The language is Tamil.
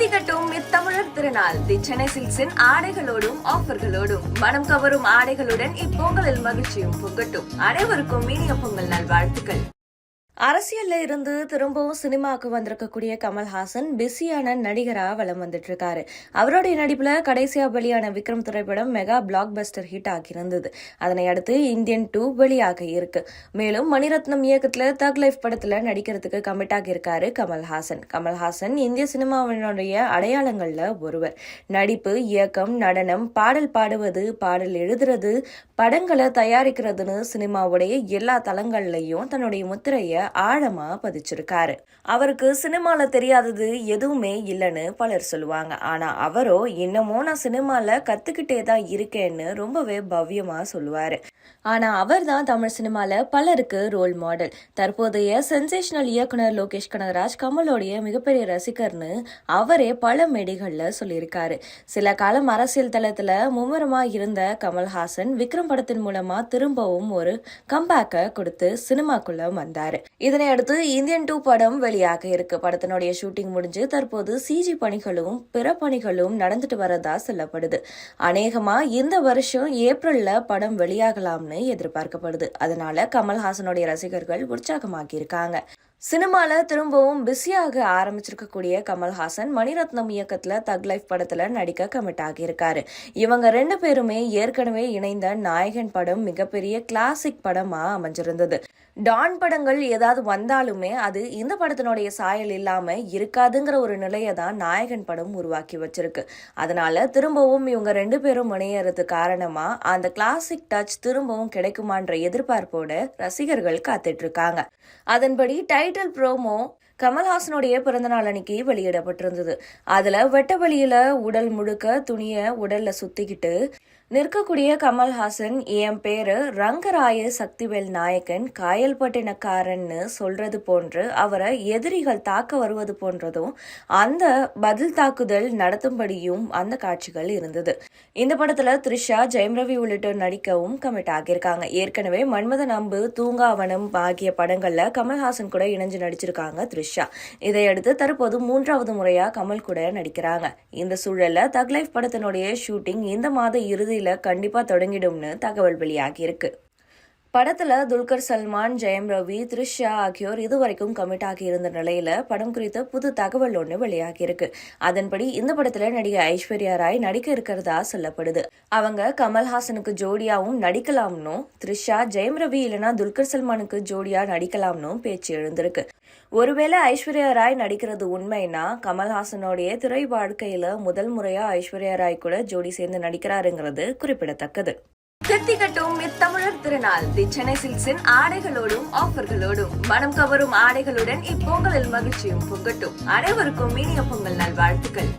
தித்திக்கட்டும் இத்தமிழர் திருநாள் தி சென்னை சில்க்ஸின் ஆடைகளோடும் ஆஃபர்களோடும் மனம் கவரும் ஆடைகளுடன் இப்பொங்கலில் மகிழ்ச்சியும் பொங்கட்டும். அனைவருக்கும் இனிய பொங்கல் நல்வாழ்த்துக்கள். அரசியல்ல இருந்து திரும்பவும் சினிமாவுக்கு வந்திருக்கக்கூடிய கமல்ஹாசன் பிஸியான நடிகரா வலம் வந்துட்டு இருக்காரு. அவருடைய நடிப்புல கடைசியா வெளியான விக்ரம் திரைப்படம் மெகா பிளாக் பஸ்டர் ஹிட் ஆகியிருந்தது. அதனை அடுத்து இந்தியன் 2 வெளியாக இருக்கு. மேலும் மணிரத்னம் இயக்கத்துல தக் லைஃப் படத்துல நடிக்கிறதுக்கு கமிட் ஆகியிருக்காரு கமல்ஹாசன். கமல்ஹாசன் இந்திய சினிமாவினுடைய அடையாளங்கள்ல ஒருவர். நடிப்பு, இயக்கம், நடனம், பாடல் பாடுவது, பாடல் எழுதுறது, படங்களை தயாரிக்கிறதுன்னு சினிமாவுடைய எல்லா தளங்கள்லயும் தன்னுடைய முத்திரைய ஆழமா பதிச்சிருக்காரு. அவருக்கு சினிமால தெரியாதது எதுவுமே இல்லைன்னு பலர் சொல்லுவாங்க. ஆனா அவரோ இன்னமும் நான் சினிமால கத்துக்கிட்டே தான் இருக்கேன்னு ரொம்பவே பவ்யமா சொல்லுவாரு. ஆனா அவர் தான் தமிழ் சினிமால பலருக்கு ரோல் மாடல். தற்போதைய சென்சேஷனல் இயக்குனர் லோகேஷ் கனகராஜ் கமலோடைய மிகப்பெரிய ரசிகர்னு அவரே பல மேடைகள்ல சொல்லியிருக்காரு. சில காலம் அரசியல் தளத்துல மும்முரமா இருந்த கமல்ஹாசன் விக்ரம் படத்தின் மூலமா திரும்பவும் ஒரு கம்பேக்க கொடுத்து சினிமாக்குள்ள வந்தாரு. இதனை அடுத்து இந்தியன் 2 படம் வெளியாக இருக்கு. படத்தினுடைய ஷூட்டிங் முடிஞ்சு தற்போது சிஜி பணிகளும் பிற பணிகளும் நடந்துட்டு வரதா சொல்லப்படுது. அநேகமா இந்த வருஷம் ஏப்ரல்ல படம் வெளியாகலாம்னு எதிர்பார்க்கப்படுது. அதனால கமல்ஹாசனுடைய ரசிகர்கள் உற்சாகமாகி இருக்காங்க. சினிமால திரும்பவும் பிஸியாக ஆரம்பிச்சிருக்கக்கூடிய கமல்ஹாசன் மணிரத்னம் இயக்கத்துல தக் லைஃப் படத்துல நடிக்க கமிட் ஆகியிருக்காரு. இவங்க 2 பேருமே ஏற்கனவே இணைந்த நாயகன் படம் மிகப்பெரிய கிளாசிக் படமா அமைஞ்சிருந்தது. டான் படங்கள் ஏதாவது வந்தாலுமே அது இந்த படத்தினுடைய சாயல் இல்லாம இருக்காதுங்கிற ஒரு நிலையை தான் நாயகன் படம் உருவாக்கி வச்சிருக்கு. அதனால திரும்பவும் இவங்க 2 பேரும் இணையறது காரணமா அந்த கிளாசிக் டச் திரும்பவும் கிடைக்குமான்ற எதிர்பார்ப்போட ரசிகர்கள் காத்துட்டு இருக்காங்க. அதன்படி டைட்டில் ப்ரோமோ கமல்ஹாசனுடைய பிறந்தநாள் அன்னைக்கு வெளியிடப்பட்டிருந்தது. அதுல வெட்ட வெளியில உடல் முழுக்க துணிய உடல்ல சுத்திக்கிட்டு நிற்கக்கூடிய கமல்ஹாசன் என் பேரு ரங்கராய சக்திவேல் நாயக்கன் காயல்பட்டினக்காரன்னு சொல்றது போன்று அவரை எதிரிகள் தாக்க வருவது போன்றதும் அந்த பதில் தாக்குதல் நடத்தும்படியும் அந்த காட்சிகள் இருந்தது. இந்த படத்துல த்ரிஷா, ஜெயம் ரவி உள்ளிட்டோர் நடிக்கவும் கமிட் ஆகியிருக்காங்க. ஏற்கனவே மன்மதன் அம்பு, தூங்காவனம் ஆகிய படங்கள்ல கமல்ஹாசன் கூட இணைஞ்சு நடிச்சிருக்காங்க த்ரிஷா. இதையடுத்து தற்போது 3வது முறையா கமல் கூட நடிக்கிறாங்க. இந்த சூழல்ல தக் லைஃப் படத்தினுடைய ஷூட்டிங் இந்த மாத இறுதி கண்டிப்பா தொடங்கிடும்னு தகவல் வெளியாகி இருக்கு. படத்துல துல்கர் சல்மான், ஜெயம் ரவி, த்ரிஷா ஆகியோர் இதுவரைக்கும் கமிட் ஆகி இருந்த நிலையில படம் குறித்த புது தகவல் ஒண்ணு வெளியாகி இருக்கு. அதன்படி இந்த படத்துல நடிகை ஐஸ்வர்யா ராய் நடிக்க இருக்கிறதா சொல்லப்படுது. அவங்க கமல்ஹாசனுக்கு ஜோடியாவும் நடிக்கலாம்னும், த்ரிஷா, ஜெயம் ரவி இல்லனா துல்கர் சல்மானுக்கு ஜோடியா நடிக்கலாம்னும் பேச்சு எழுந்திருக்கு. ஒருவேளை ஐஸ்வர்யா ராய் நடிக்கிறது உண்மைனா கமல்ஹாசனுடைய திரை வாழ்க்கையில முதல் முறையா ஐஸ்வர்யா ராய் கூட ஜோடி சேர்ந்து நடிக்கிறாருங்கிறது குறிப்பிடத்தக்கது. தித்திக்கட்டும் இத்தமிழர் திருநாள் தி சென்னை சில்க்ஸின் ஆடைகளோடும் ஆஃபர்களோடும் மனம் கவரும் ஆடைகளுடன் இப்பொங்கலில் மகிழ்ச்சியும் பொங்கட்டும். அனைவருக்கும் இனிய பொங்கல் நல்வாழ்த்துக்கள்.